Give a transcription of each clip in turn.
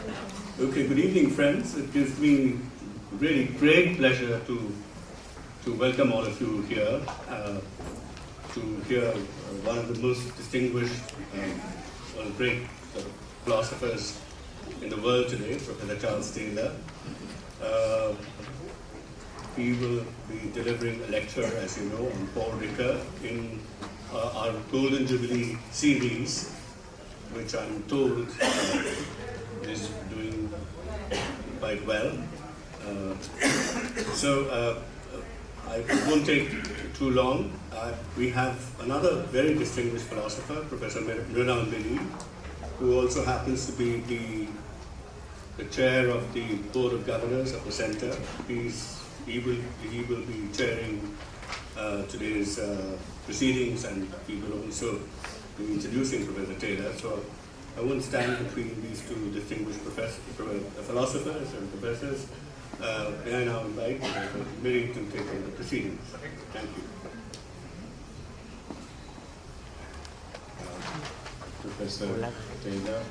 Okay, good evening, friends. It gives me really great pleasure to welcome all of you here to hear one of the most distinguished and great philosophers in the world today, Professor Charles Taylor. He will be delivering a lecture, as you know, on Paul Ricoeur in our Golden Jubilee series, which I'm told is doing quite well. I won't take too long. We have another very distinguished philosopher, Professor Mrinal, who also happens to be the chair of the Board of Governors of the Center. He will be chairing today's proceedings, and he will also be introducing Professor Taylor. So I won't stand between these two distinguished philosophers and professors. May I now invite Miri to take on the proceedings. Thank you. Professor Taylor,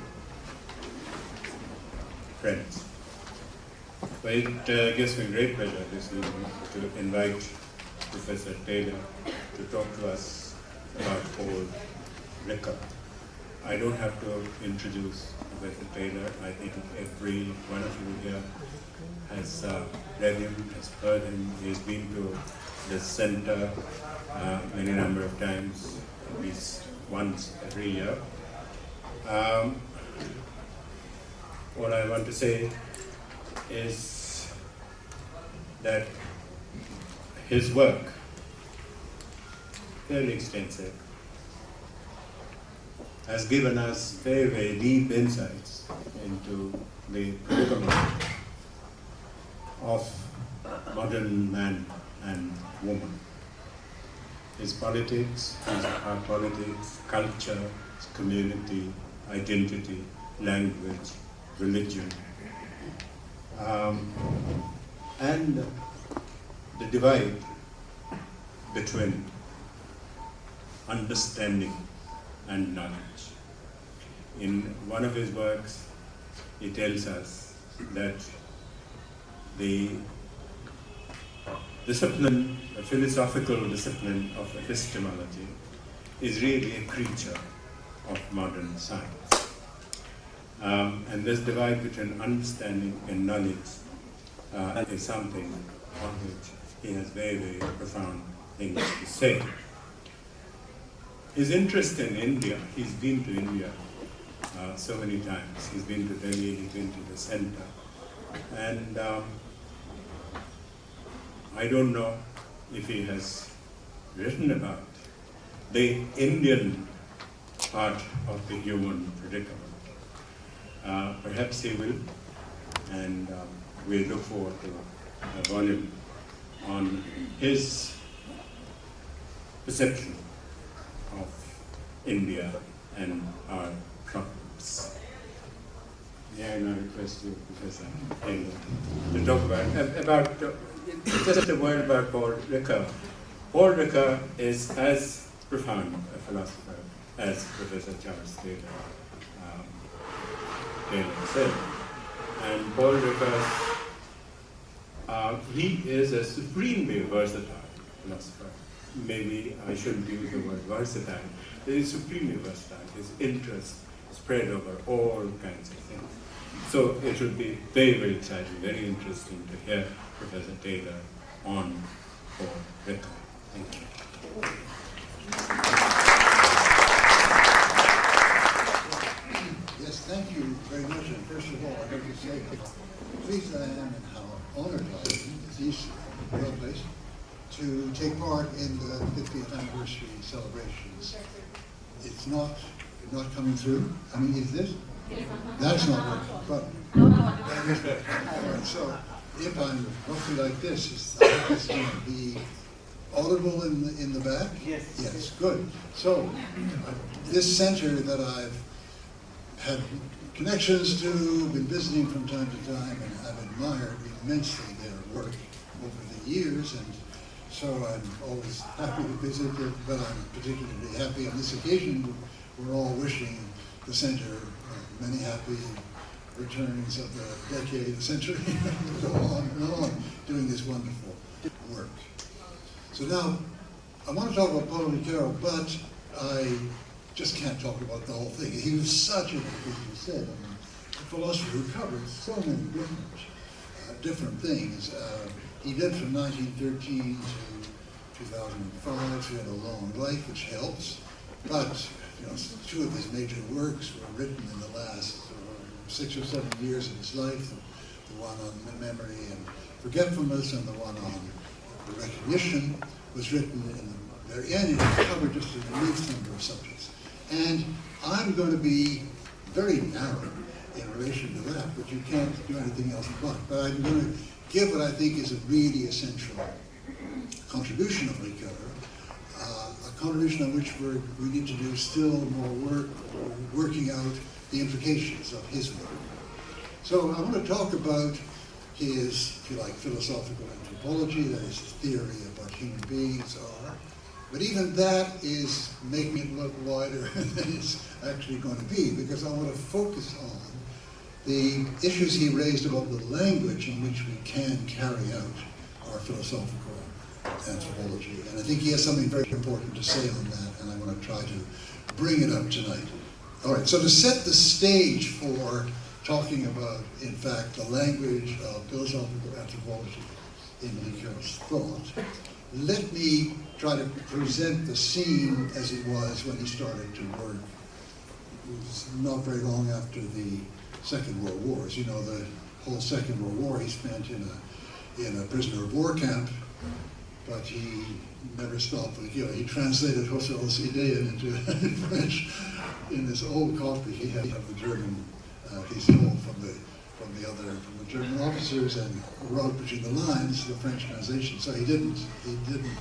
friends. Well, it gives me great pleasure this evening to invite Professor Taylor to talk to us about Paul Ricoeur. I don't have to introduce Professor Taylor. I think every one of you here has read him, has heard him. He's been to the center any number of times, at least once every year. What I want to say is that his work, fairly extensive, has given us very, very deep insights into the predicament of modern man and woman. His politics, our politics, culture, his community, identity, language, religion, and the divide between understanding and knowledge. In one of his works, he tells us that the discipline, a philosophical discipline of epistemology, is really a creature of modern science. And this divide between understanding and knowledge is something on which he has very, very profound things to say. His interest in India, he's been to India so many times. He's been to Delhi, he's been to the center. And I don't know if he has written about the Indian part of the human predicament. Perhaps he will, and we look forward to a volume on his perception of India and our problems. May I now request you, Professor Taylor, to talk about just a word about Paul Ricoeur. Paul Ricoeur is as profound a philosopher as Professor Charles Taylor said. And Paul Ricoeur, he is a supremely versatile philosopher. Maybe I shouldn't use the word versatile. He is supremely versatile. His interests spread over all kinds of things. So it will be very, very exciting, very interesting to hear Professor Taylor on Paul Ricoeur. Thank you. Yes, thank you very much. And first of all, I'd like to say how pleased I am and how honored I am, as each real place, to take part in the 50th anniversary celebrations. It's not coming through. I mean, is this? That's not working, but so if I'm roughly like this, is this going to be audible in the back? Yes. Yes, good. So this center that I've had connections to, been visiting from time to time, and I've admired immensely their work over the years, and so I'm always happy to visit it, but I'm particularly happy on this occasion. We're all wishing the center many happy returns of the decade, the century, go on and on, doing this wonderful work. So now, I want to talk about Paul Ricoeur, but I just can't talk about the whole thing. He was such a, as you said, a philosopher who covered so many different things. He lived from 1913 to 2005, so he had a long life, which helps. But you know, two of his major works were written in the last 6 or 7 years of his life. The one on memory and forgetfulness, and the one on recognition was written in the very end. It covered just an immense number of subjects. And I'm going to be very narrow in relation to that, but you can't do anything else but. But I'm going to give what I think is a really essential contribution of Ricoeur, a contribution on which we need to do still more work, working out the implications of his work. So I want to talk about his, if you like, philosophical anthropology, that is his theory of what human beings are. But even that is making it look wider than it's actually going to be, because I want to focus on the issues he raised about the language in which we can carry out our philosophical anthropology. And I think he has something very important to say on that, and I want to try to bring it up tonight. All right, so to set the stage for talking about, in fact, the language of philosophical anthropology in Ricoeur's thought, let me try to present the scene as it was when he started to work. It was not very long after the Second World War. As you know, the whole Second World War he spent in a prisoner of war camp, but he never stopped. You know, he translated Husserl's Ideen into French in this old copy he had of the German, he stole from the German officers and wrote between the lines the French translation. So he didn't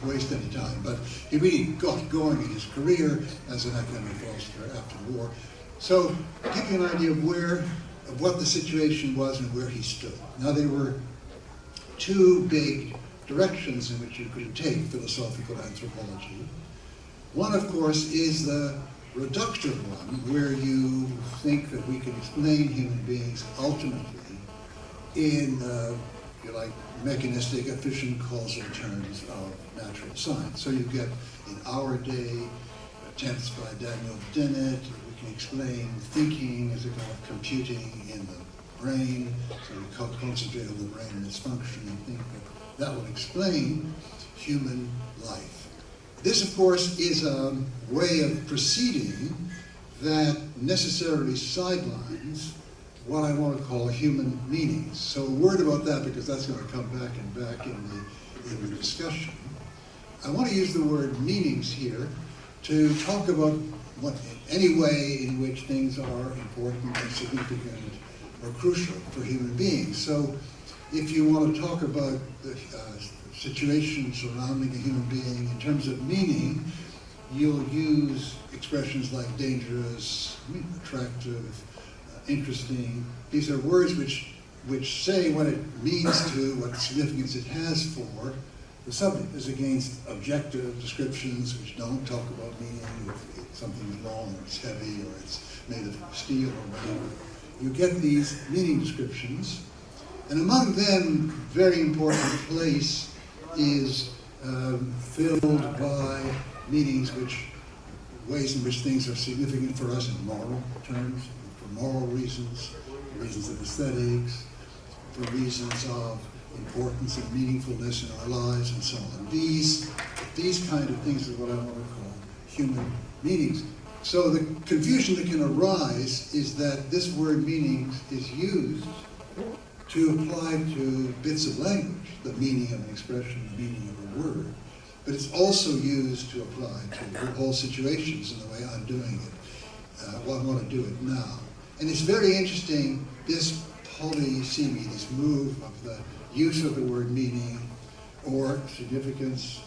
waste any time, but he really got going in his career as an academic philosopher after the war. So give you an idea of what the situation was and where he stood. Now there were two big directions in which you could take philosophical anthropology. One, of course, is the reductive one, where you think that we can explain human beings ultimately in, if you like, mechanistic, efficient causal terms of natural science. So you get, in our day, attempts by Daniel Dennett, we can explain thinking as a kind of computing in the brain, so we concentrate on the brain and its function and think that will explain human life. This, of course, is a way of proceeding that necessarily sidelines what I want to call human meanings. So a word about that, because that's going to come back in the discussion. I want to use the word meanings here to talk about any way in which things are important and significant or crucial for human beings. So if you want to talk about the situation surrounding a human being in terms of meaning, you'll use expressions like dangerous, attractive, interesting. These are words which say what it means to, what significance it has for the subject, as against objective descriptions which don't talk about meaning. If something is long, or it's heavy, or it's made of steel, or whatever. You get these meaning descriptions, and among them, very important place is filled by meanings ways in which things are significant for us in moral terms, for moral reasons of aesthetics, for reasons of importance and meaningfulness in our lives, and so on. These kind of things are what I want to call human meanings. So the confusion that can arise is that this word meanings is used to apply to bits of language, the meaning of an expression, the meaning of a word, but it's also used to apply to whole situations in the way I'm doing it. I want to do it now. And it's very interesting, this polysemy, this move of the use of the word meaning or significance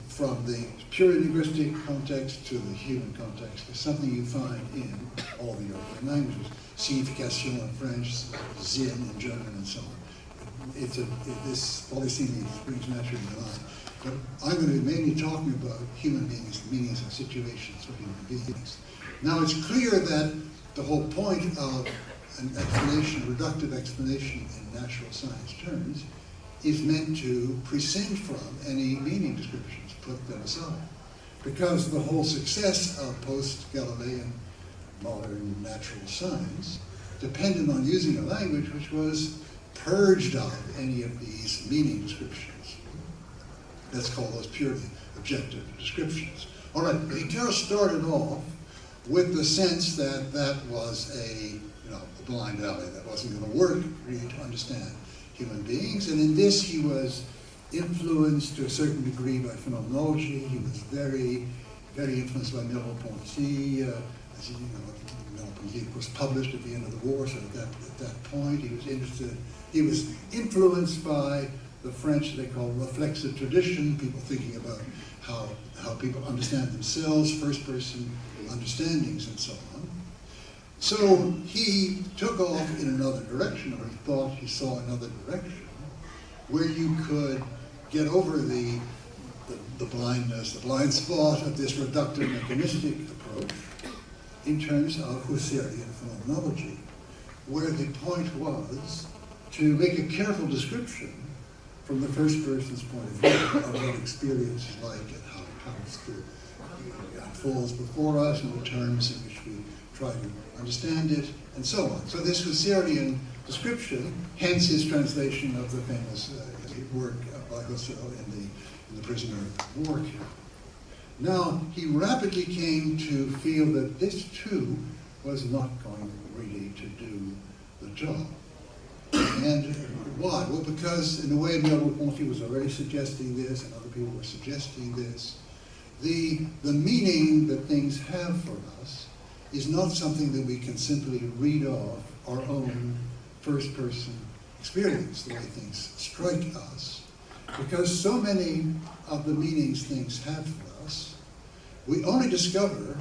from the pure linguistic context to the human context is something you find in all the European languages. Signification in French, Sinn in German, and so on. This polysemy springs naturally to mind. But I'm going to be mainly talking about human beings, meanings and situations for human beings. Now it's clear that the whole point of an explanation, a reductive explanation in natural science terms, is meant to prescind from any meaning descriptions, put them aside. Because the whole success of post-Galilean modern natural science depended on using a language which was purged of any of these meaning descriptions. Let's call those purely objective descriptions. All right, Ricoeur started off with the sense that that was a blind alley, that wasn't going to work really to understand human beings, and in this he was influenced to a certain degree by phenomenology. He was very, very influenced by Merleau-Ponty. As you know, Merleau-Ponty, of course, published at the end of the war, so at that point he was influenced by the French, they call reflexive tradition, people thinking about how people understand themselves, first-person understandings, and so on. So he took off in another direction, or he thought he saw another direction, where you could get over the blindness, the blind spot of this reductive mechanistic approach in terms of Husserlian phenomenology, where the point was to make a careful description from the first person's point of view of what experience is like and how it unfolds before us in the terms in which we try to understand it, and so on. So this Husserlian description, hence his translation of the famous work by Husserl in the Prisoner of War camp. Now, he rapidly came to feel that this too was not going really to do the job. And why? Well, because in a way Merleau-Ponty was already suggesting this, and other people were suggesting this. The meaning that things have for us is not something that we can simply read off our own first-person experience, the way things strike us. Because so many of the meanings things have for us, we only discover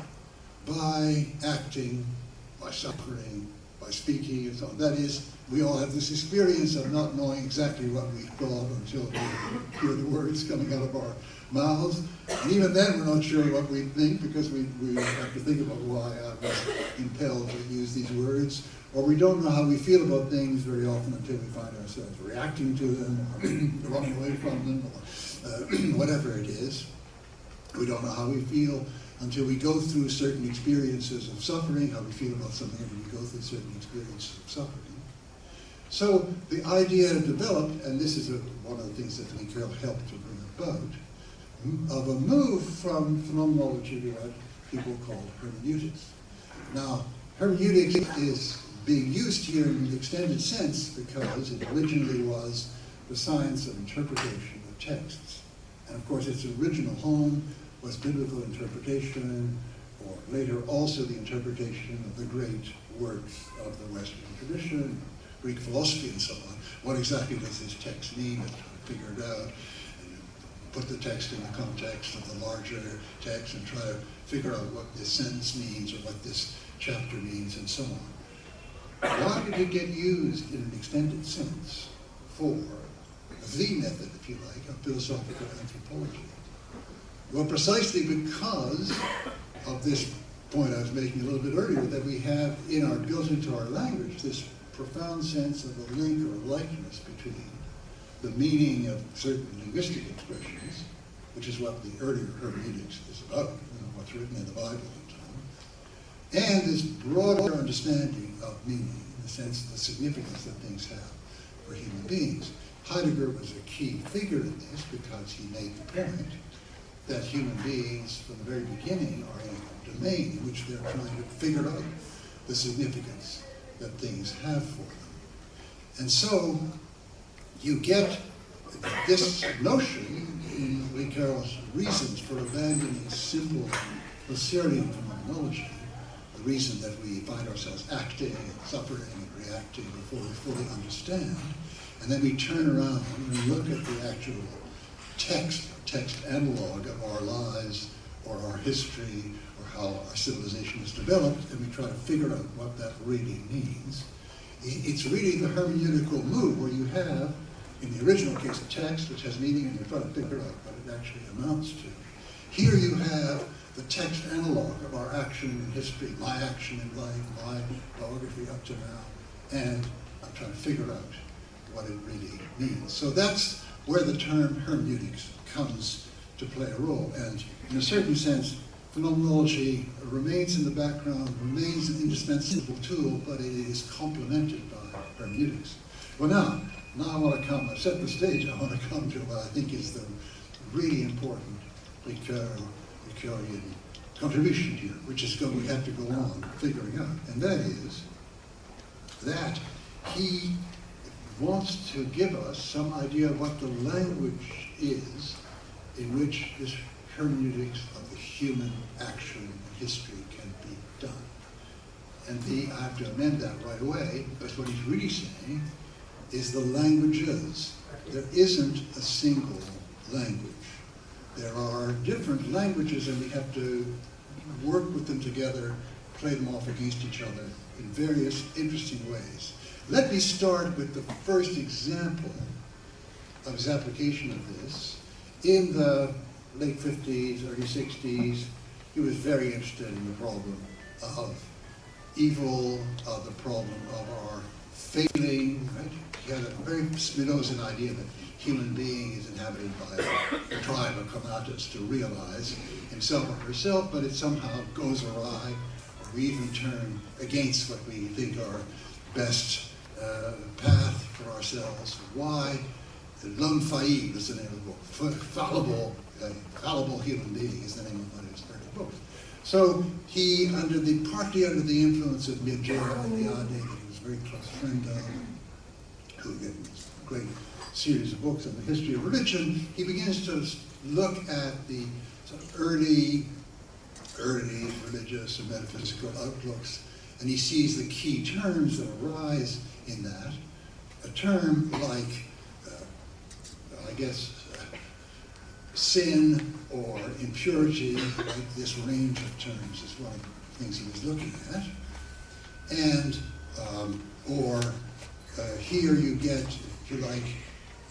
by acting, by suffering, by speaking, and so on. That is, we all have this experience of not knowing exactly what we thought until we hear the words coming out of our mouths. And even then, we're not sure what we think, because we have to think about why I was impelled to use these words. Or we don't know how we feel about things very often until we find ourselves reacting to them, or running away from them, or whatever it is. We don't know how we feel until we go through certain experiences of suffering, how we feel about something when we go through certain experiences of suffering. So the idea developed, and this is one of the things that Ricoeur helped to bring about, of a move from phenomenology to what people call hermeneutics. Now, hermeneutics is being used here in the extended sense because it originally was the science of interpretation of texts. And of course, its original home was biblical interpretation, or later also the interpretation of the great works of the Western tradition, Greek philosophy and so on. What exactly does this text mean? And try to figure it out, and put the text in the context of the larger text, and try to figure out what this sentence means, or what this chapter means, and so on. Why did it get used in an extended sense for the method, if you like, of philosophical anthropology? Well, precisely because of this point I was making a little bit earlier, that we have built into our language this profound sense of a link or a likeness between the meaning of certain linguistic expressions, which is what the earlier hermeneutics is about, what's written in the Bible and so on, and this broader understanding of meaning, in the sense of the significance that things have for human beings. Heidegger was a key figure in this because he made the point that human beings, from the very beginning, are in a domain in which they're trying to figure out the significance that things have for them. And so you get this notion in Ricoeur's reasons for abandoning simple Husserlian phenomenology, the reason that we find ourselves acting and suffering and reacting before we fully understand, and then we turn around and look at the actual text analog of our lives or our history or how our civilization is developed, and we try to figure out what that really means. It's really the hermeneutical move where you have, in the original case, a text which has meaning, and you're trying to figure out what it actually amounts to. Here you have the text analog of our action in history, my action in life, my biography up to now, and I'm trying to figure out what it really means. So that's where the term hermeneutics comes to play a role. And in a certain sense, phenomenology remains in the background, remains an indispensable tool, but it is complemented by hermeneutics. Well, now I want to come, I've set the stage, I want to come to what I think is the really important Ricoeurian contribution here, which is going, we have to go on figuring out, and that is that he wants to give us some idea of what the language is in which this hermeneutics of the human action and history can be done. And I have to amend that right away, because what he's really saying is the languages. There isn't a single language. There are different languages, and we have to work with them together, play them off against each other in various interesting ways. Let me start with the first example of his application of this. In the late 50s, early 60s, he was very interested in the problem of evil, the problem of our failing, right? He had a very Spinozan idea that human being is inhabited by a tribe of conatus to realize himself or herself, but it somehow goes awry, or we even turn against what we think are best path for ourselves. Why? L'homme faillible is the name of the book. Fallible human being is the name of one of his early books. So he, partly under the influence of Mueller and the idea that he was a very close friend of, who gave this great series of books on the history of religion, he begins to look at the sort of early religious and metaphysical outlooks, and he sees the key terms that arise in that. A term like, sin or impurity, right? This range of terms is one of the things he was looking at. And, here you get, if you like,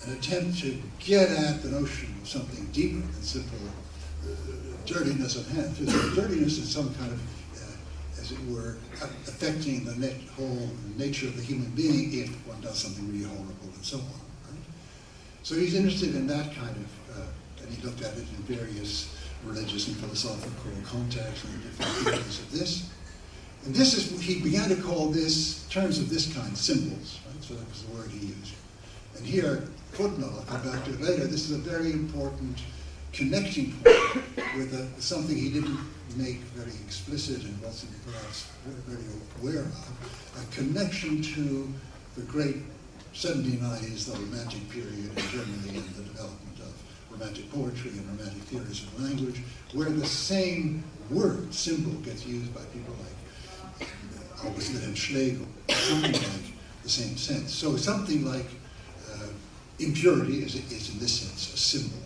an attempt to get at the notion of something deeper than simple dirtiness of hand. Physical dirtiness is some kind of, as it were, affecting the whole nature of the human being if one does something really horrible and so on. Right? So he's interested in that kind of, and he looked at it in various religious and philosophical contexts and different areas of this. And this is, he began to call this, terms of this kind, symbols, right? So that was the word he used. And here, footnote, I'll come back to it later, this is a very important connecting point with something he didn't make very explicit and wasn't perhaps very aware of, a connection to the great 1790s, the Romantic period in Germany and the development of Romantic poetry and Romantic theories of language, where the same word, symbol, gets used by people like August Wilhelm Schlegel, something like the same sense. So something like impurity is in this sense a symbol.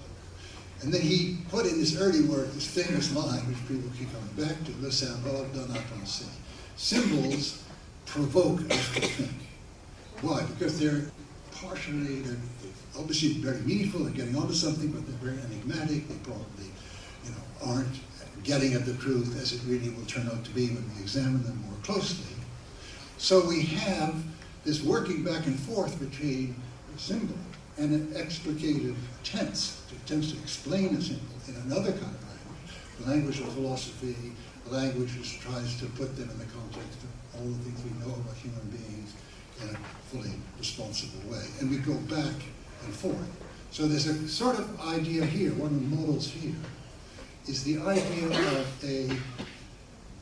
And then he put in this early work this famous line, which people keep coming back to, le symbole donne à penser. Symbols provoke us to think. Why? Because they're obviously very meaningful, they're getting onto something, but they're very enigmatic, they probably aren't getting at the truth as it really will turn out to be when we examine them more closely. So we have this working back and forth between a symbol and an explicative attempts to explain a symbol in another kind of language, the language of philosophy, a language which tries to put them in the context of all the things we know about human beings in a fully responsible way. And we go back and forth. So there's a sort of idea here, one of the models here, is the idea of a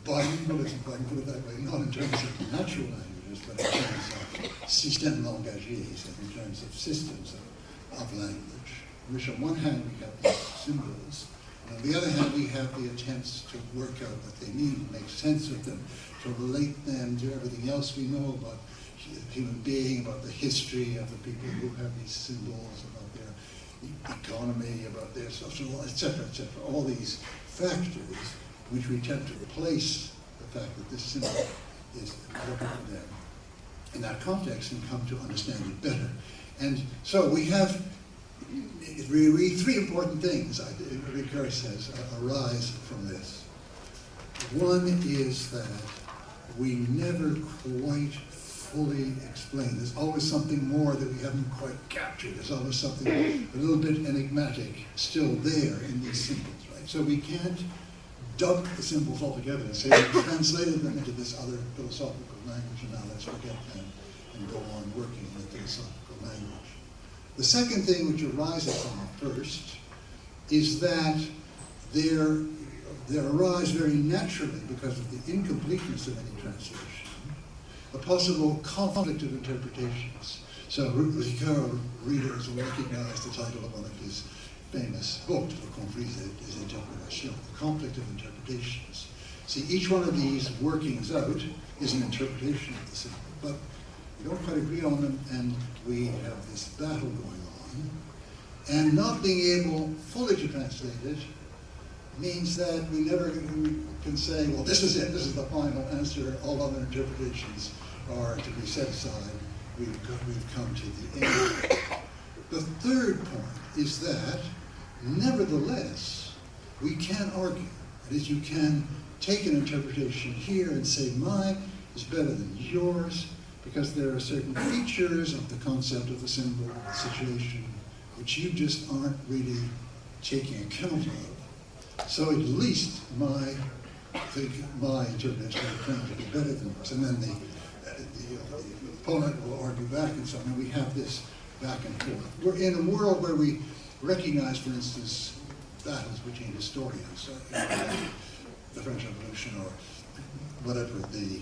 bilingualism, if I can put it that way, not in terms of natural languages, but in terms of systèmes langagiers, in terms of systems of language, in which on one hand we have these symbols, and on the other hand we have the attempts to work out what they mean, make sense of them, to relate them to everything else we know about human being, about the history of the people who have these symbols, about their economy, about their social life, etc., etc. All these factors which we attempt to replace the fact that this symbol is important for them in that context and come to understand it better. And so we have really three important things, Ricoeur says, arise from this. One is that we never quite fully explained. There's always something more that we haven't quite captured. There's always something a little bit enigmatic still there in these symbols, right? So we can't dump the symbols altogether and say we translated them into this other philosophical language and now let's forget them and go on working in the philosophical language. The second thing which arises from it first is that there arise very naturally, because of the incompleteness of any translation, a possible conflict of interpretations. So Ricoeur readers will recognize the title of one of his famous books, Le conflit des interprétations, the conflict of interpretations. See, each one of these workings out is an interpretation of the symbol, but we don't quite agree on them, and we have this battle going on. And not being able fully to translate it means that we never can say, well, this is it, this is the final answer, all other interpretations are to be set aside. We've come to the end. The third point is that, nevertheless, we can argue. That is, you can take an interpretation here and say, mine is better than yours, because there are certain features of the concept of the symbol, the situation, which you just aren't really taking account of. So at least my interpretation will claim to be better than yours. And then the opponent will argue back and so on, and we have this back and forth. We're in a world where we recognize, for instance, battles between historians, the French Revolution or whatever the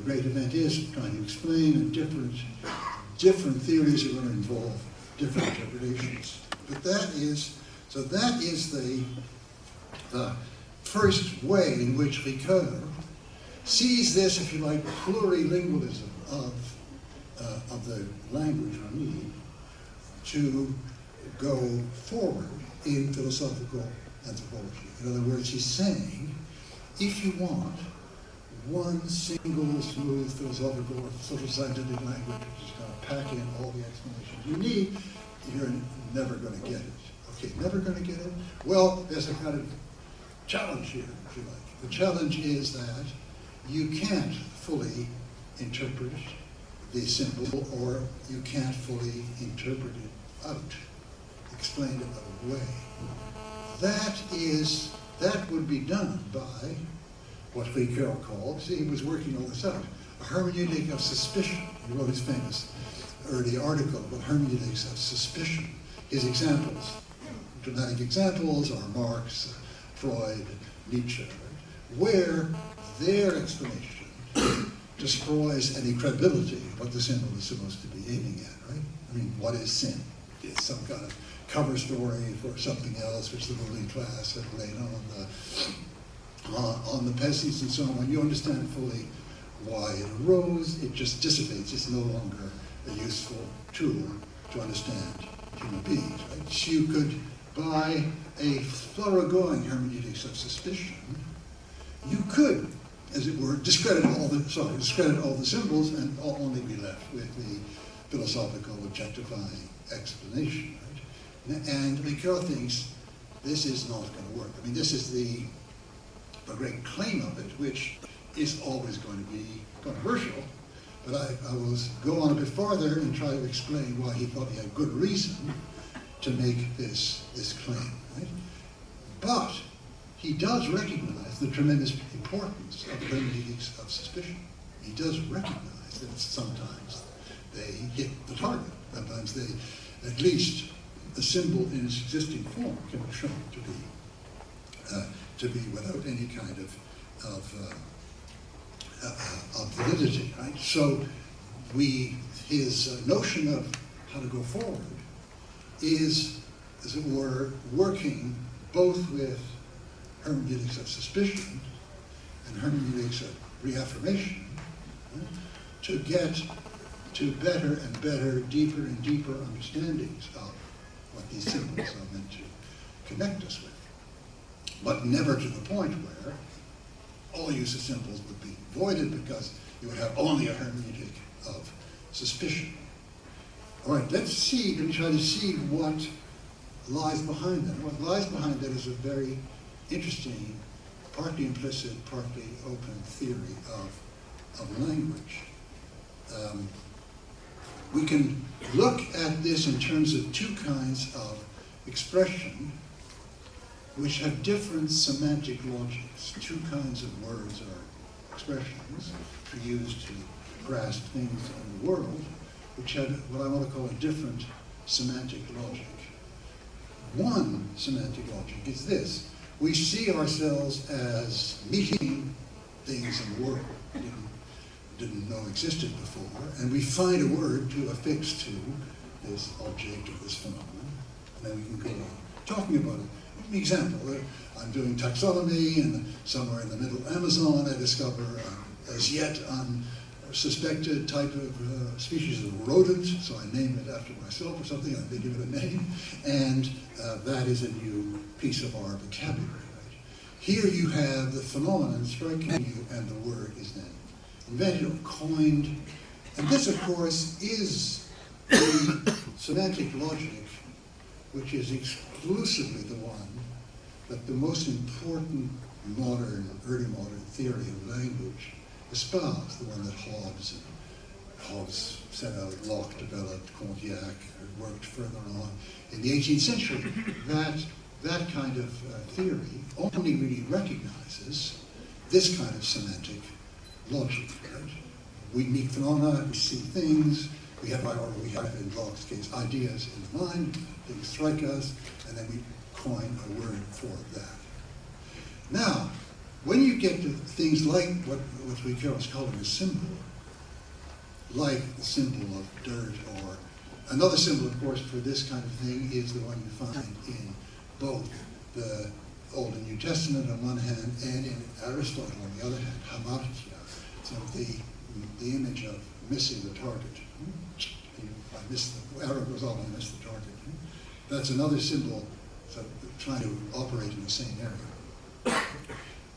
great event is, trying to explain, and different theories are going to involve different interpretations. But that is the first way in which Ricoeur sees this, if you like, plurilingualism of the language we need to go forward in philosophical anthropology. In other words, he's saying, if you want one single smooth philosophical or social scientific language which is going to pack in all the explanations you need, you're never going to get it. Okay, never going to get it? Well, there's a kind of challenge here, if you like. The challenge is that you can't fully interpret the symbol, or you can't fully interpret it out, explain it away. That would be done by what Ricoeur called, see, he was working all this out, a hermeneutic of suspicion. He wrote his famous early article about hermeneutics of suspicion. His examples, dramatic examples, are Marx, Freud, Nietzsche, right? Where their explanation destroys any credibility of what the symbol is supposed to be aiming at, right? I mean, what is sin? It's some kind of cover story for something else which the ruling class have laid on the peasants and so on. When you understand fully why it arose, it just dissipates. It's no longer a useful tool to understand human beings, right? So you could, by a thoroughgoing hermeneutics of suspicion, you could, as it were, discredit all the symbols and only be left with the philosophical objectifying explanation, right? And Ricoeur thinks this is not going to work. I mean, this is the great claim of it, which is always going to be controversial, but I will go on a bit farther and try to explain why he thought he had good reason to make this claim, right? But he does recognize the tremendous importance of hermeneutics of suspicion. He does recognize that sometimes they hit the target. Sometimes they, at least the symbol in its existing form, can be shown to be without any kind of validity, right? So his notion of how to go forward is, as it were, working both with hermeneutics of suspicion and hermeneutics of reaffirmation, right, to get to better and better, deeper and deeper understandings of what these symbols are meant to connect us with. But never to the point where all use of symbols would be voided because you would have only a hermeneutic of suspicion. All right, let me try to see what lies behind that. What lies behind that is a very interesting, partly implicit, partly open theory of language. we can look at this in terms of two kinds of expression which have different semantic logics. Two kinds of words or expressions used to grasp things in the world, which have what I want to call a different semantic logic. One semantic logic is this: we see ourselves as meeting things in the world we didn't know existed before, and we find a word to affix to this object or this phenomenon, and then we can go on talking about it. An example, I'm doing taxonomy, and somewhere in the middle Amazon I discover as yet unsuspected type of species of rodent, so I name it after myself or something, and they give it a name, and that is a new piece of our vocabulary. Right? Here you have the phenomenon striking you, and the word is then invented or coined, and this, of course, is the semantic logic, which is exclusively the one that the most important modern, early modern theory of language espoused, the one that Hobbes set out, Locke developed, Condillac worked further on in the 18th century. That kind of theory only really recognizes this kind of semantic logic. Right? We meet phenomena, we see things, we have, in Locke's case, ideas in the mind, things strike us, and then we coin a word for that. Now, when you get to things like what Ricoeur is calling a symbol, like the symbol of dirt, or another symbol, of course, for this kind of thing is the one you find in both the Old and New Testament on one hand, and in Aristotle on the other hand, hamartia, so the image of missing the target. The arrow goes off and I miss the target. That's another symbol so trying to operate in the same area.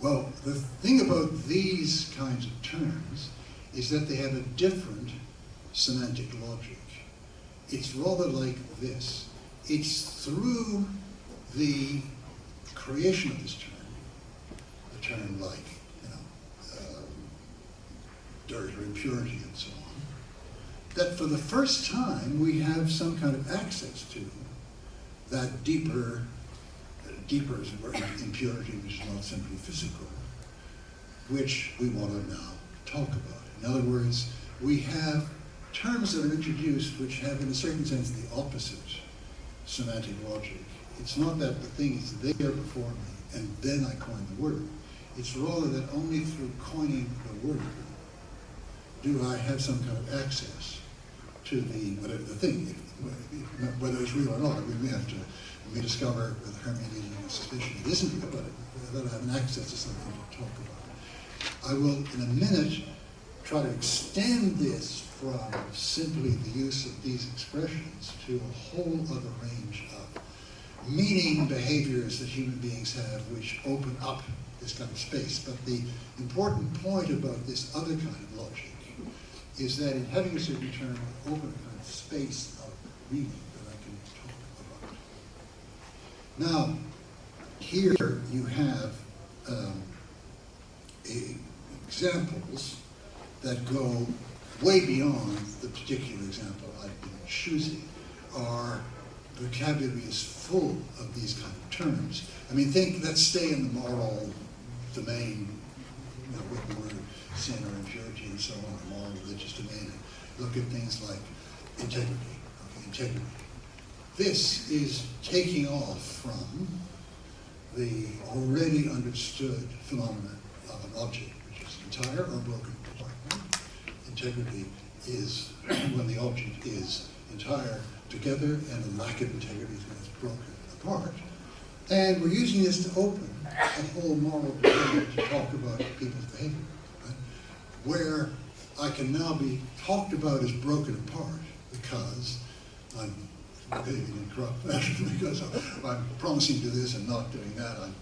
Well, the thing about these kinds of terms is that they have a different semantic logic. It's rather like this. It's through the creation of this term, a term like, dirt or impurity and so on, that for the first time we have some kind of access to that deeper as it were, impurity, which is not simply physical, which we want to now talk about. In other words, we have terms that are introduced which have, in a certain sense, the opposite semantic logic. It's not that the thing is there before me and then I coin the word. It's rather that only through coining the word do I have some kind of access to the thing, whether it's real or not. We discover with hermeneutical suspicion it isn't real, but that I have an access to something to talk about. I will, in a minute, try to extend this from simply the use of these expressions to a whole other range of meaning behaviors that human beings have which open up this kind of space. But the important point about this other kind of logic is that in having a certain term, I open a kind of space of meaning that I can talk about. Now, here you have examples that go way beyond the particular example I've been choosing. Our vocabulary is full of these kind of terms. I mean, let's stay in the moral domain, with the word sin or impurity and so on, the moral religious domain. Look at things like integrity. Okay, integrity. This is taking off from the already understood phenomenon of an object which is entire or broken apart. Integrity is when the object is entire together and the lack of integrity is when it's broken apart. And we're using this to open a whole moral domain to talk about people's behavior, right? Where I can now be talked about as broken apart because I'm behaving in corrupt fashion, because I'm promising to do this and not doing that. I'm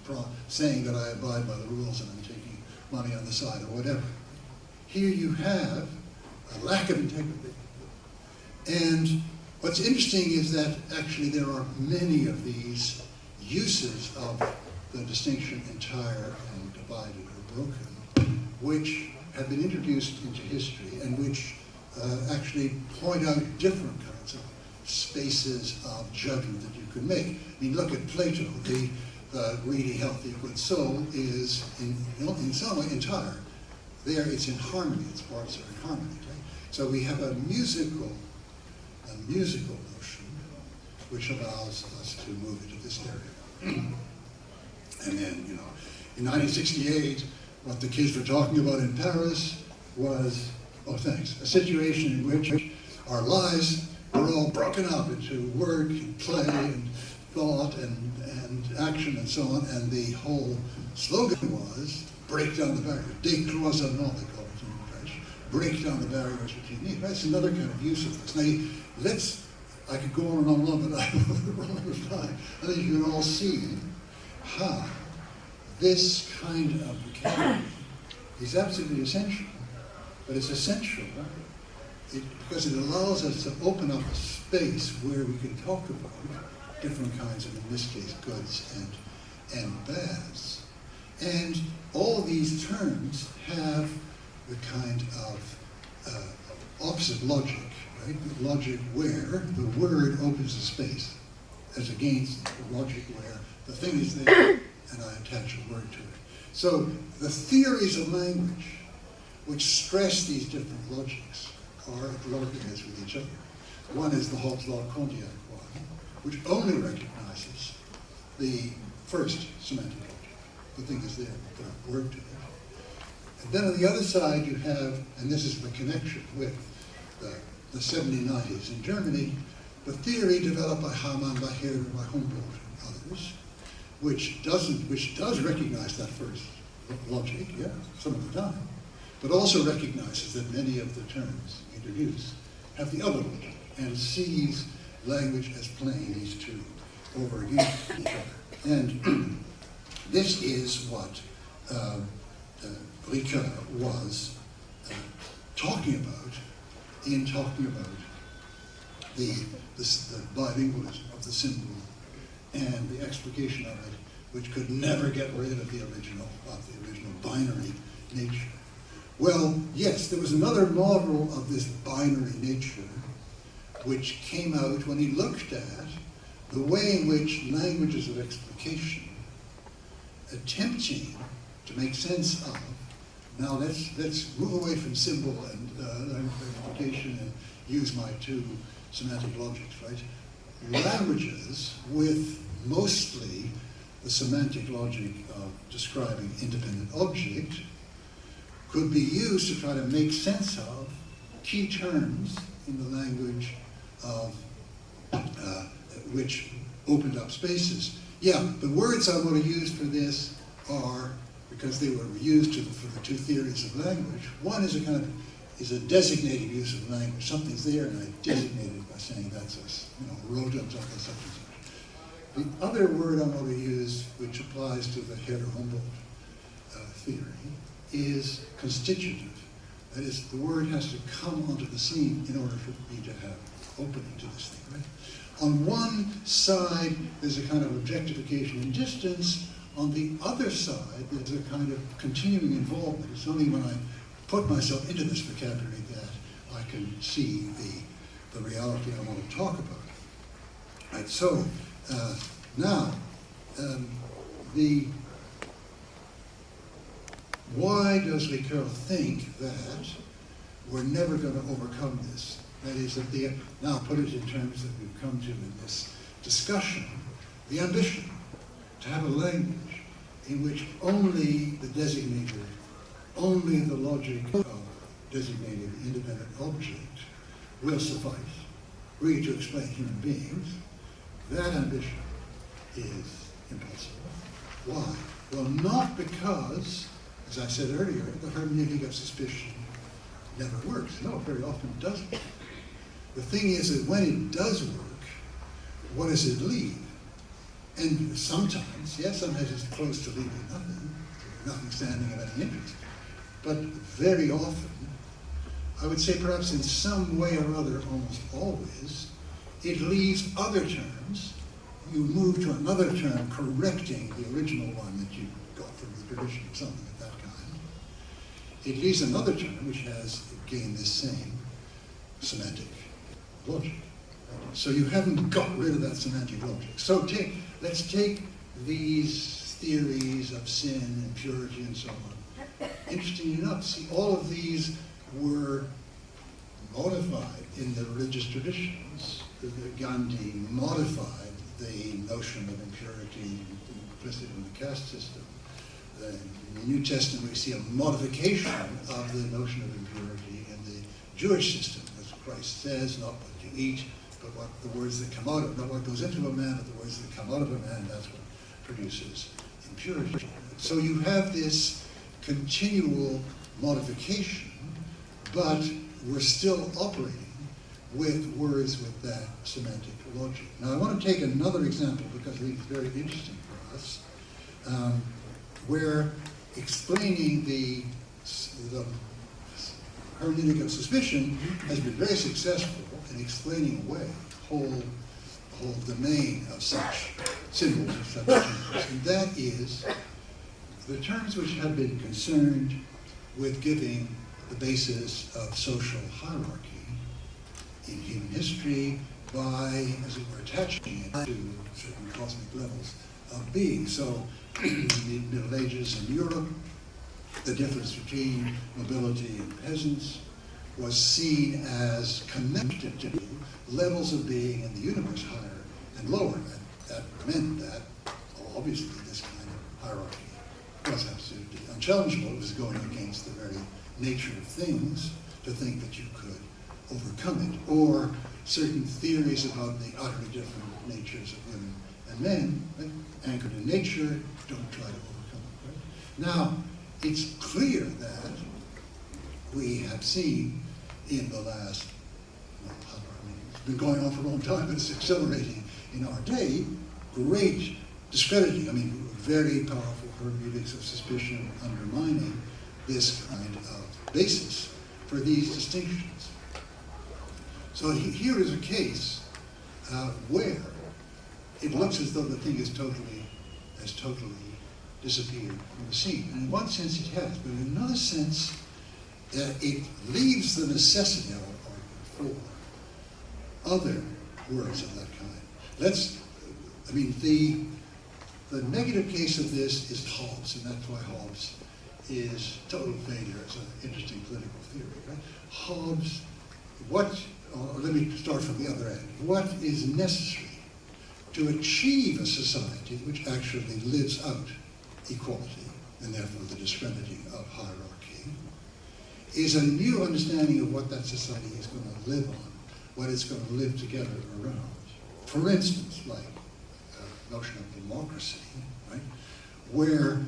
saying that I abide by the rules and I'm taking money on the side or whatever. Here you have a lack of integrity. And what's interesting is that actually there are many of these uses of the distinction entire and divided or broken, which have been introduced into history and which actually point out different kinds of spaces of judgment that you can make. I mean, look at Plato. The greedy, healthy, good soul is in some way entire. There it's in harmony, its parts are in harmony. Right? So we have a musical notion which allows us to move into this area. And then, you know, in 1968, what the kids were talking about in Paris was, a situation in which our lives were all broken up into work and play and thought and action and so on, and the whole slogan was, break down the barrier. Décloisonnement, they call it in French. Break down the barriers between needs. That's another kind of use of this. Now, I could go on and on, but I don't run out of time. I think you can all see how this kind of vocabulary is absolutely essential. But it's essential because it allows us to open up a space where we can talk about different kinds of, in this case, goods and bads. And all these terms have the kind of opposite logic, right? The logic where the word opens a space, as against the logic where the thing is there and I attach a word to it. So the theories of language which stress these different logics are at loggerheads with each other. One is the Hobbes-Locke-Condillac one, which only recognizes the first semantic logic. The thing is there, put a word to it. And then on the other side you have, and this is the connection with the 70-90s in Germany, the theory developed by Hamann, by Herder, by Humboldt, and others, which does recognize that first logic, yeah, some of the time, but also recognizes that many of the terms introduced have the other logic and sees language as playing these two over against each other. And this is what Ricoeur was talking about in talking about the bilingualism of the symbol and the explication of it, which could never get rid of the original binary nature. Well, yes, there was another model of this binary nature which came out when he looked at the way in which languages of explication attempting to make sense of, now let's move away from symbol and explication and use my two semantic logics, right? Languages with mostly the semantic logic of describing independent object could be used to try to make sense of key terms in the language of which opened up spaces. Yeah, the words I want to use for this are, because they were used for the two theories of language, one is a designated use of language. Something's there and I designate it by saying that's a rodent of such and such. The other word I want to use, which applies to the Herder-Humboldt theory, is constitutive. That is, the word has to come onto the scene in order for me to have opening to this thing, right? On one side, there's a kind of objectification and distance. On the other side, there's a kind of continuing involvement. It's only when I put myself into this vocabulary that I can see the reality I want to talk about. Right, so now, why does Ricoeur think that we're never going to overcome this? That is, that now put it in terms that we've come to in this discussion, the ambition to have a language in which only the designator, only the logic of designated independent object will suffice, really to explain human beings. That ambition is impossible. Why? Well, not because, as I said earlier, the hermeneutic of suspicion never works. No, very often it doesn't. The thing is that when it does work, what does it leave? And sometimes, yes, sometimes it's close to leaving nothing standing of any interest. But very often, I would say perhaps in some way or other, almost always, it leaves other terms. You move to another term correcting the original one that you got from the tradition or something of that kind. It leaves another term which has, again, this same semantic logic. So you haven't got rid of that semantic logic. So let's take these theories of sin and purity and so on. Interesting enough, see, all of these were modified in the religious traditions. Gandhi modified the notion of impurity implicit in the caste system. In the New Testament, we see a modification of the notion of impurity in the Jewish system, as Christ says, not what you eat, but what the words that come out of, not what goes into a man, but the words that come out of a man, that's what produces impurity. So you have this continual modification, but we're still operating with words with that semantic logic. Now I want to take another example because I think it's very interesting for us, where explaining the hermeneutic of suspicion has been very successful in explaining away the whole domain of such symbols, of such symbols. And that is the terms which have been concerned with giving the basis of social hierarchy in human history by, as it were, attaching it to certain cosmic levels of being. So in the Middle Ages in Europe, the difference between nobility and peasants was seen as connected to levels of being in the universe, higher and lower. And that meant that, obviously, this kind of hierarchy was absolutely unchallengeable. It was going against the very nature of things to think that you could overcome it, or certain theories about the utterly different natures of women and men, right? Anchored in nature, don't try to overcome it. Right? Now, it's clear that we have seen in the last, it's been going on for a long time, but it's accelerating in our day, great discrediting, very powerful hermeneutics of suspicion undermining this kind of basis for these distinctions. So here is a case where it looks as though the thing has totally disappeared from the scene. And in one sense it has, but in another sense it leaves the necessity for other words of that kind. The negative case of this is Hobbes, and that's why Hobbes is total failure as an interesting political theory. Right? Hobbes, let me start from the other end. What is necessary to achieve a society which actually lives out equality, and therefore the discrediting of hierarchy, is a new understanding of what that society is going to live on, what it's going to live together around. For instance, like the notion of democracy, right, where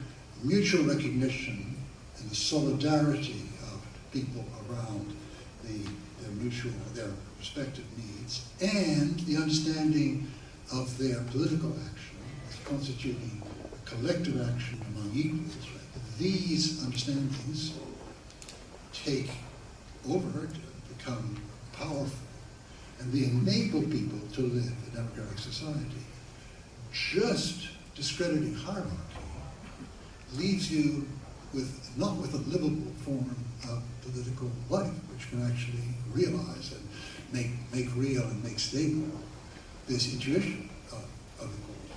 mutual recognition and the solidarity of people around their respective needs, and the understanding of their political action as constituting a collective action among equals. Right? These understandings take over to become powerful, and they enable people to live in a democratic society. Just discrediting hierarchy leaves you not with a livable form of political life, which can actually realize and make real and make stable this intuition of equality.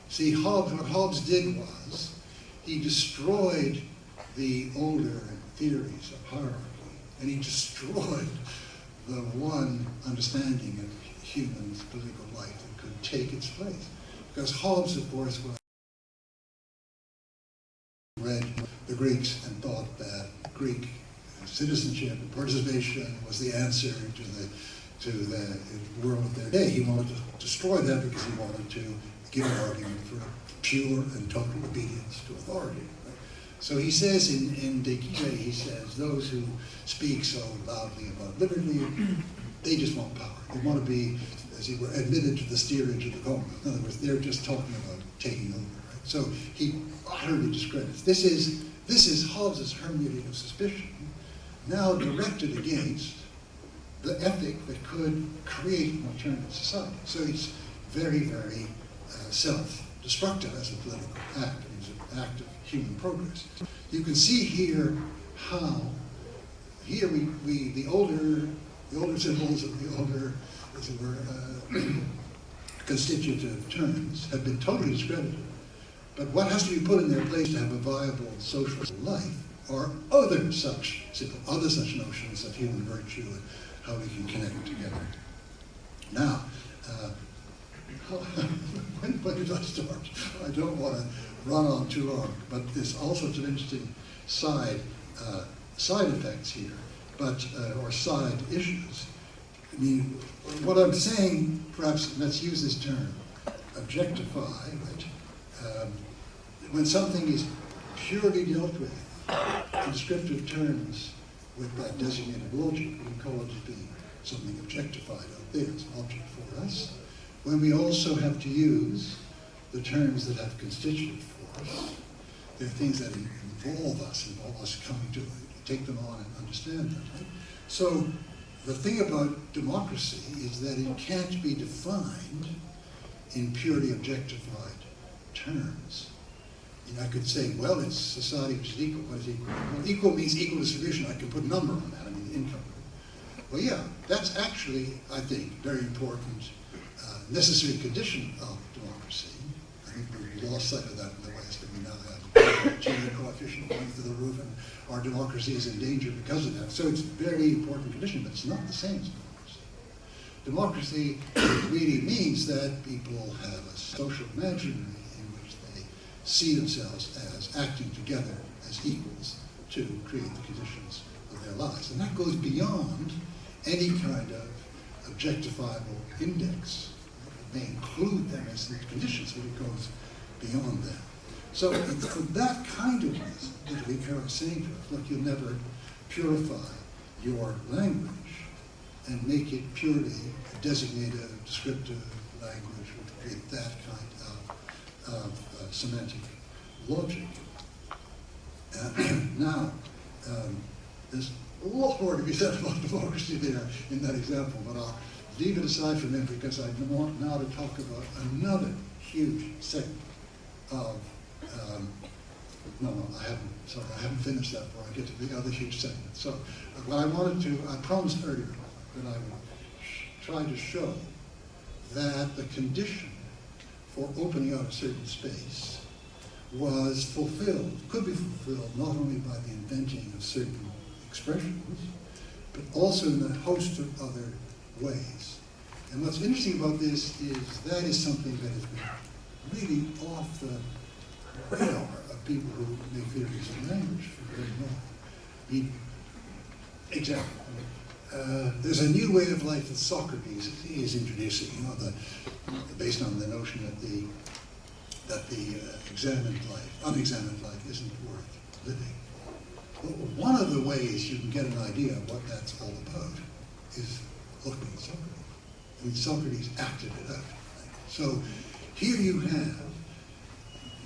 See, what Hobbes did was, he destroyed the older theories of hierarchy, and he destroyed the one understanding of human political life that could take its place. Because Hobbes, of course, read the Greeks and thought that Greek citizenship and participation was the answer to the world of their day. He wanted to destroy that because he wanted to give an argument for pure and total obedience to authority. Right? So he says in De Guise, he says, those who speak so loudly about liberty, they just want power. They want to be, as it were, admitted to the steerage of the government. In other words, they're just talking about taking over. Right? So he utterly discredits. This is Hobbes' hermeneutic of suspicion, now directed against the ethic that could create an alternative society. So it's very, very self-destructive as a political act. It's an act of human progress. You can see here how, the older symbols and the older, as it were, constitutive terms have been totally discredited. But what has to be put in their place to have a viable social life are other such notions of human virtue and how we can connect together. Now, when did I start? I don't want to run on too long, but there's all sorts of interesting side effects here, or side issues. I mean, what I'm saying, perhaps let's use this term, objectify, right? When something is purely dealt with in descriptive terms with that designated logic, we call it as being something objectified out there, it's an object for us. When we also have to use the terms that have constitutive force, they're things that involve us coming to take them on and understand them. Right? So the thing about democracy is that it can't be defined in purely objectified terms. You know, I could say, well, it's society which is equal. What is equal? Well, equal means equal distribution. I can put a number on that. I mean, income. Well, yeah, that's actually, I think, very important, necessary condition of democracy. I think we lost sight of that in the West, and we now have a Gini coefficient going through the roof, and our democracy is in danger because of that. So it's a very important condition, but it's not the same as democracy. Democracy really means that people have a social imaginary in which they see themselves as acting together as equals to create the conditions of their lives. And that goes beyond any kind of objectifiable index. It may include them as conditions, but it goes beyond them. So for that kind of reason, that Ricoeur is saying to us, look, you'll never purify your language and make it purely a designated, descriptive language which create that kind of semantic logic. Now, there's a lot more to be said about democracy there in that example, but I'll leave it aside for a minute because I want now to talk about another huge segment of, I haven't finished that before I get to the other huge segment. So what I wanted to, I promised earlier that I would try to show that the condition for opening out a certain space was fulfilled, could be fulfilled not only by the inventing of certain expressions, but also in a host of other ways. And what's interesting about this is that is something that has been really off the radar of people who make theories of language for very long. I mean, example, there's a new way of life that Socrates is introducing, you know, based on the notion that the unexamined life isn't worth living. Well, one of the ways you can get an idea of what that's all about is looking at Socrates. I mean, Socrates acted it out. Right? So here you have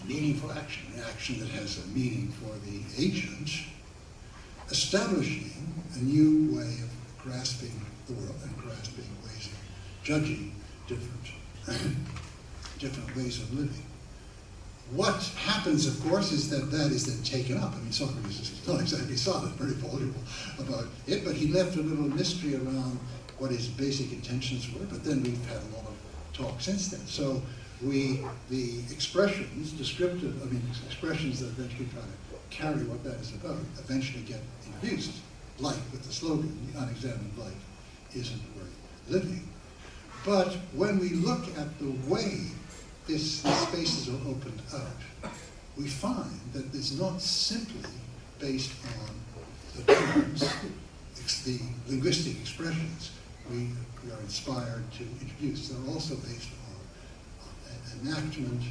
meaningful action, an action that has a meaning for the agent, establishing a new way of grasping the world and grasping ways of judging different ways of living. What happens, of course, is that is then taken up. I mean, Socrates is not exactly solid, very voluble about it, but he left a little mystery around what his basic intentions were, but then we've had a lot of talk since then. So the expressions, expressions that eventually try to carry what that is about, eventually get introduced, like with the slogan, the unexamined life isn't worth living. But when we look at the way these spaces are opened out, we find that it's not simply based on the terms, the linguistic expressions we are inspired to introduce. They're also based on enactment,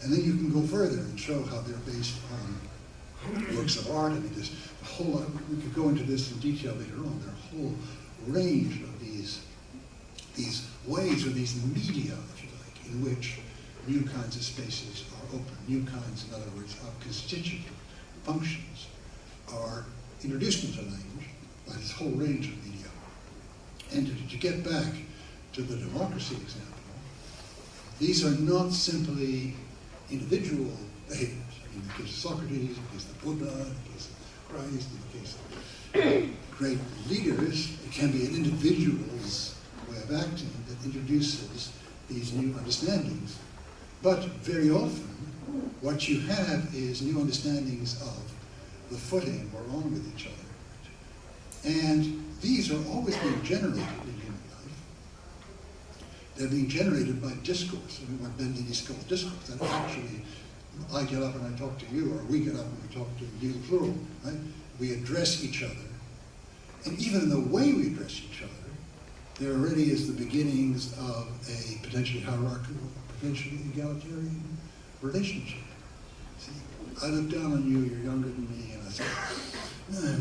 and then you can go further and show how they're based on works of art. I mean, there's a whole lot, we could go into this in detail later on. There are a whole range of these ways, or these media, if you like, in which new kinds of spaces are open, new kinds, in other words, of constitutive functions are introduced into language by this whole range of media. And to get back to the democracy example, these are not simply individual behaviors. In the case of Socrates, in the case of Buddha, in the case of Christ, in the case of great leaders, it can be an individual's way of acting that introduces these new understandings. But very often, what you have is new understandings of the footing we're on with each other. And these are always being generated in human life. They're being generated by discourse. I mean, what Benedict calls discourse. That actually, I get up and I talk to you, or we get up and we talk to you, plural, right? We address each other. And even in the way we address each other, there already is the beginnings of a potentially hierarchical, potentially egalitarian relationship. See, I look down on you, you're younger than me, and I say,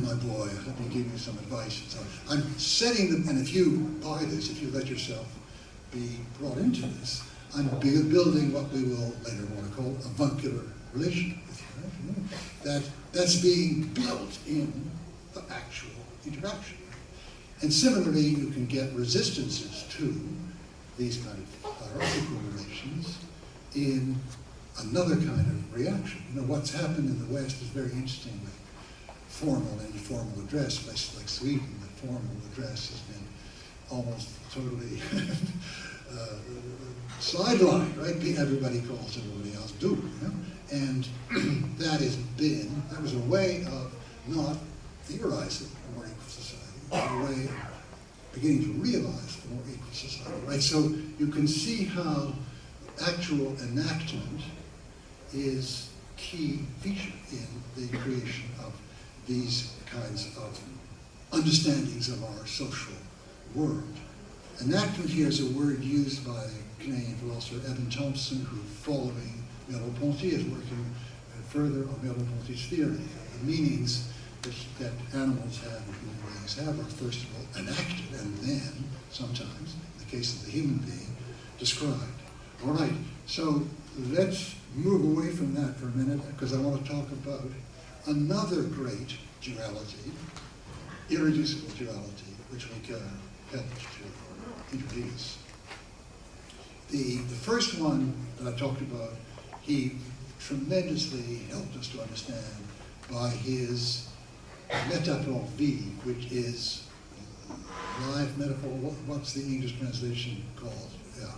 my boy, let me give you some advice. So I'm setting them, and if you buy this, if you let yourself be brought into this, I'm building what we will later want to call a avuncular relation with you. Right? That's being built in the actual interaction. And similarly, you can get resistances to these kind of hierarchical relations in another kind of reaction. You know, what's happened in the West is very interesting with formal and informal address. Places like Sweden, the formal address has been almost totally sidelined, right? Everybody calls everybody else du, you know? And that was a way of not theorizing a more equal society, a way of beginning to realize a more equal society, right? So you can see how actual enactment is key feature in the creation of these kinds of understandings of our social world. Enactment here is a word used by the Canadian philosopher Evan Thompson, who, following Merleau-Ponty, is working further on Merleau-Ponty's theory. The meanings that animals have and human beings have are first of all enacted, and then, sometimes, in the case of the human being, described. All right, so let's move away from that for a minute, because I want to talk about another great duality, irreducible duality, which Ricoeur helped to introduce. The first one that I talked about, he tremendously helped us to understand by his metaphor V, which is live metaphor. What's the English translation called? Yeah.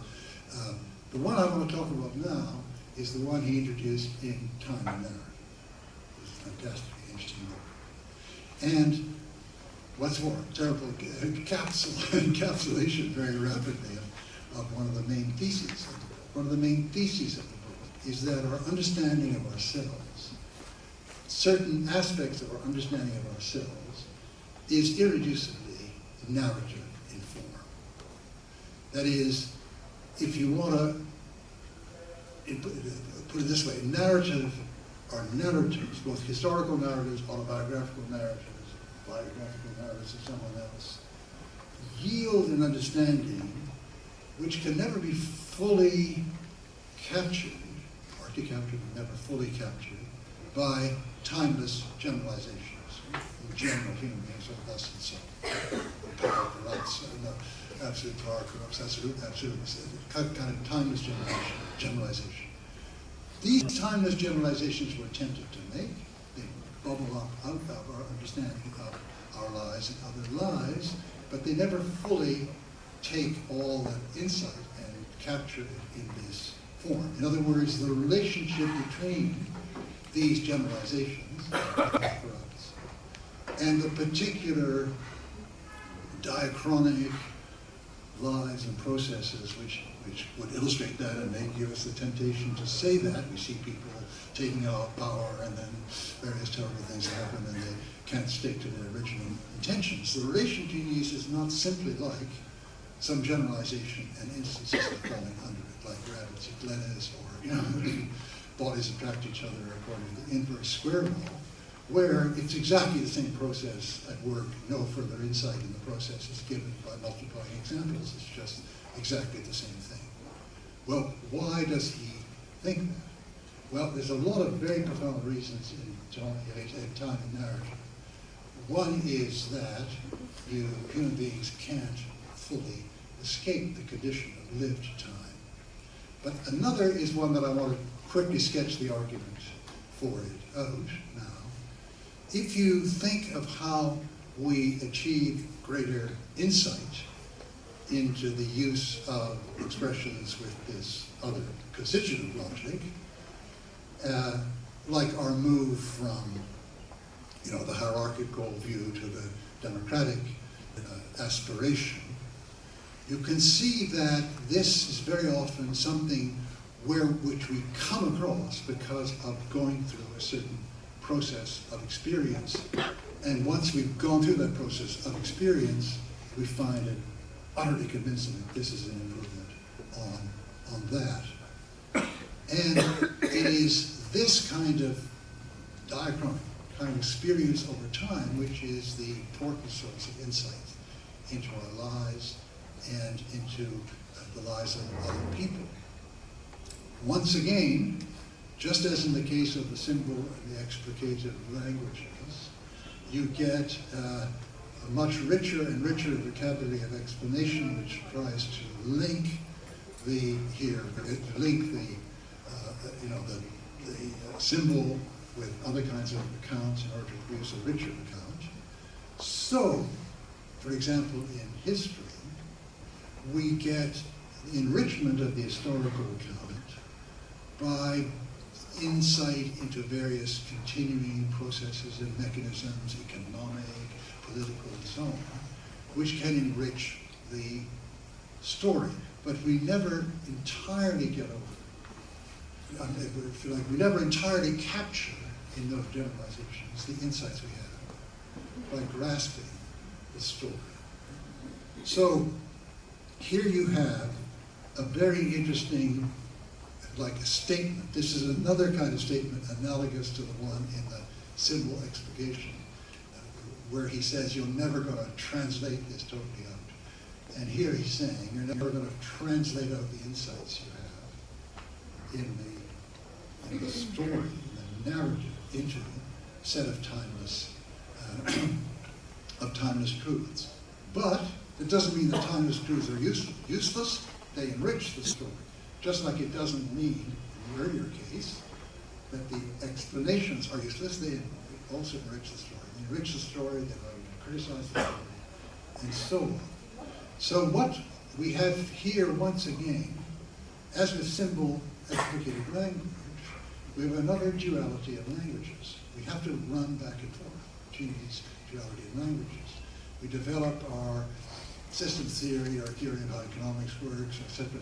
The one I want to talk about now is the one he introduced in Time and Narrative. It's a fantastically interesting book. And what's more, terrible encapsulation very rapidly of one of the main theses. One of the main theses of the book is that our understanding of ourselves, certain aspects of our understanding of ourselves, is irreducibly narrative in form. That is, if you want to put it this way, narrative are narratives, both historical narratives, autobiographical narratives, biographical narratives of someone else, yield an understanding which can never be fully captured, partly captured, but never fully captured, by timeless generalizations. In general, human beings are less than so. Power corrupts, absolute power corrupts, absolute, kind of timeless generalization. These timeless generalizations we're tempted to make. They bubble up out of our understanding of our lives and other lives, but they never fully take all that insight and capture it in this form. In other words, the relationship between these generalizations and the particular diachronic lives and processes which would illustrate that and may give us the temptation to say that. We see people taking out power and then various terrible things happen and they can't stick to their original intentions. The relation to these is not simply like some generalization and instances that falling under it, like gravity Glennis or bodies attract each other according to the inverse square law, where it's exactly the same process at work. No further insight in the process is given by multiplying examples. It's just exactly the same thing. Well, why does he think that? Well, there's a lot of very profound reasons in time and narrative. One is that human beings can't fully escape the condition of lived time. But another is one that I want to quickly sketch the argument for it out now. If you think of how we achieve greater insight into the use of expressions with this other constitutive logic, like our move from, the hierarchical view to the democratic aspiration. You can see that this is very often something which we come across because of going through a certain process of experience. And once we've gone through that process of experience, we find it utterly convincing that this is an improvement on that. And it is this kind of diachronic kind of experience over time which is the important source of insight into our lives and into the lives of other people. Once again, just as in the case of the symbol and the explicative languages, you get a much richer and richer vocabulary of explanation which tries to link the symbol with other kinds of accounts in order to produce a richer account. So, for example, in history, we get enrichment of the historical account by insight into various continuing processes and mechanisms, economic, political, and so on, which can enrich the story. But we never entirely get over, we never entirely capture in those generalizations the insights we have by grasping the story. So here you have a very interesting, like a statement. This is another kind of statement analogous to the one in the symbol explication, where he says you're never going to translate this totally out. And here he's saying you're never going to translate out the insights you have in the story, in the narrative, into a set of timeless truths. But it doesn't mean that timeless truths are useless. They enrich the story. Just like it doesn't mean, in the earlier case, that the explanations are useless. They also enrich the story. They enrich the story, they allow you to criticize the story, and so on. So what we have here, once again, as with symbol explicative language, we have another duality of languages. We have to run back and forth between these duality of languages. We develop our system theory, our theory of how economics works, et cetera,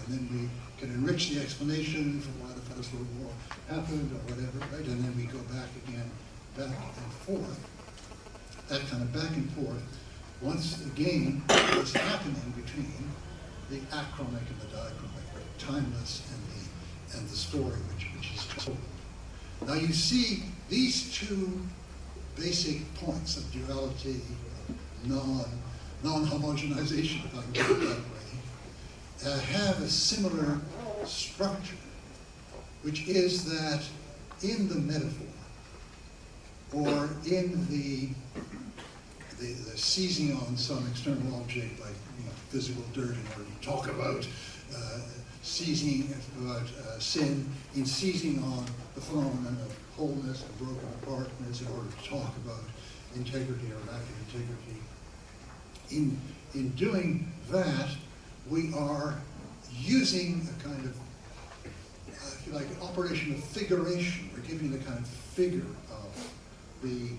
and then we can enrich the explanation for why the First World War happened or whatever, right? And then we go back again, back and forth. That kind of back and forth, once again, is happening between the achronic and the diachronic, right? Timeless and the story which is told. Now you see these two basic points of duality, non-homogenization, if I can put it that way, have a similar structure, which is that in the metaphor, or in the seizing on some external object like physical dirt in order to talk about sin, in seizing on the phenomenon of wholeness and broken apartness in order to talk about integrity or lack of integrity. In doing that, we are using a kind of, like an operation of figuration. We're giving the kind of figure of the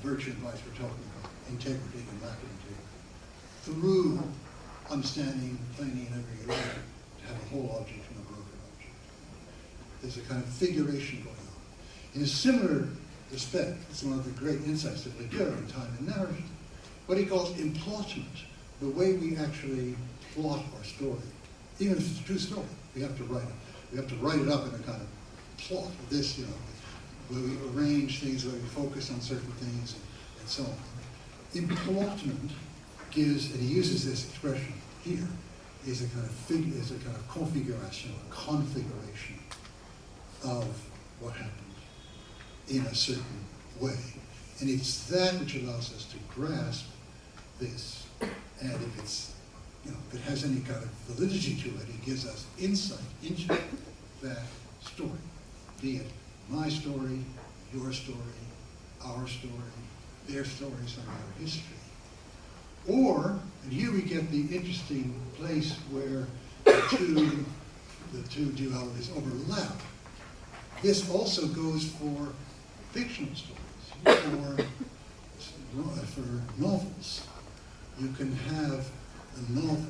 virtue and vice we're talking about, integrity and lack of integrity, through understanding plainly and every way to have a whole object from a broken object. There's a kind of figuration going on. In a similar respect, it's one of the great insights of Ricoeur in Time and Narrative, what he calls implotment, the way we actually plot our story. Even if it's a true story, we have to write it. We have to write it up in a kind of plot. This, where we arrange things, where we focus on certain things, and so on. Implotment gives, and he uses this expression here, is a kind of configuration, a configuration of what happened in a certain way. And it's that which allows us to grasp this. And if it has any kind of validity to it, it gives us insight into that story. Be it my story, your story, our story, their stories and their history. Or, and here we get the interesting place where the two dualities overlap. This also goes for fictional stories, for novels. You can have a novel,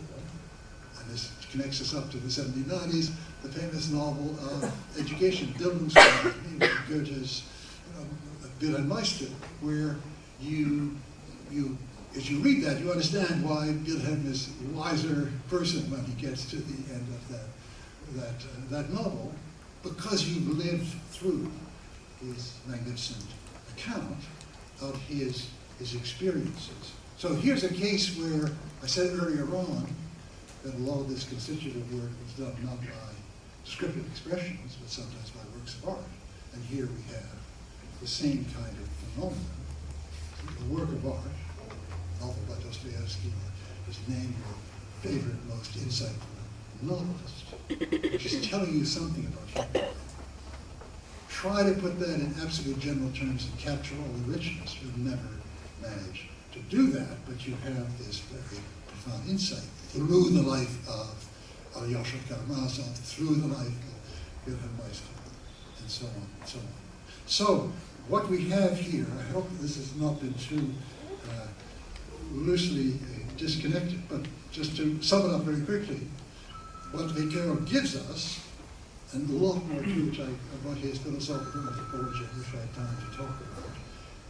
and this connects us up to the 1790s, the famous novel of education, Bildungsroman, Goethe's Wilhelm Meister, where as you read that, you understand why Wilhelm is a wiser person when he gets to the end of that novel, because you lived through his magnificent account of his experiences. So here's a case where I said earlier on that a lot of this constitutive work was done not by descriptive expressions, but sometimes by works of art. And here we have the same kind of phenomenon. A work of art, a novel by Dostoevsky, or just name your favorite, most insightful novelist, which is telling you something about human life. Try to put that in absolute general terms and capture all the richness. You'll never manage to do that, but you have this very profound insight through the life of Alyosha Karamazov, through the life of Wilhelm Meister, and so on and so on. So, what we have here, I hope this has not been too loosely disconnected, but just to sum it up very quickly, what Ricoeur gives us, and a lot more to which about his philosophical anthropology, which I had time to talk about,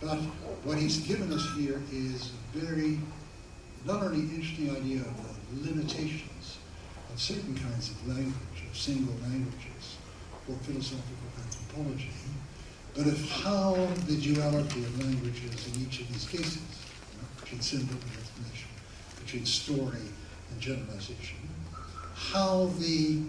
but what he's given us here is a very, not only interesting idea of the limitations of certain kinds of language, of single languages, for philosophical anthropology, but of how the duality of languages in each of these cases, between symbol and explanation, between story and generalization, how these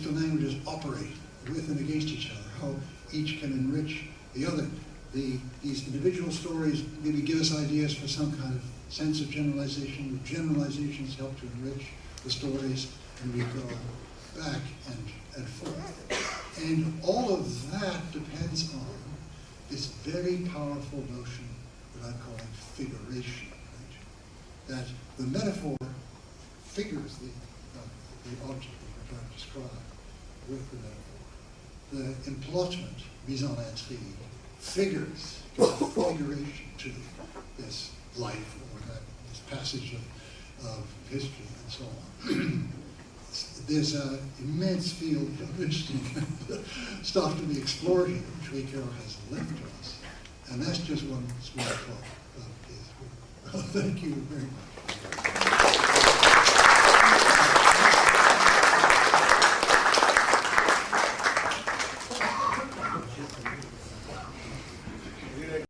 two languages operate with and against each other, how each can enrich the other. These individual stories maybe give us ideas for some kind of sense of generalization. The generalizations help to enrich the stories, and we go back and forth. And all of that depends on this very powerful notion that I'm calling figuration. Right? That the metaphor figures the object that we're trying to describe with the metaphor. The emplotment, mise en intrigue, figures, configuration to this life or this passage of history and so on. There's an immense field of interesting stuff to be explored here, which Ricoeur has left to us. And that's just one small part of his work. Thank you very much.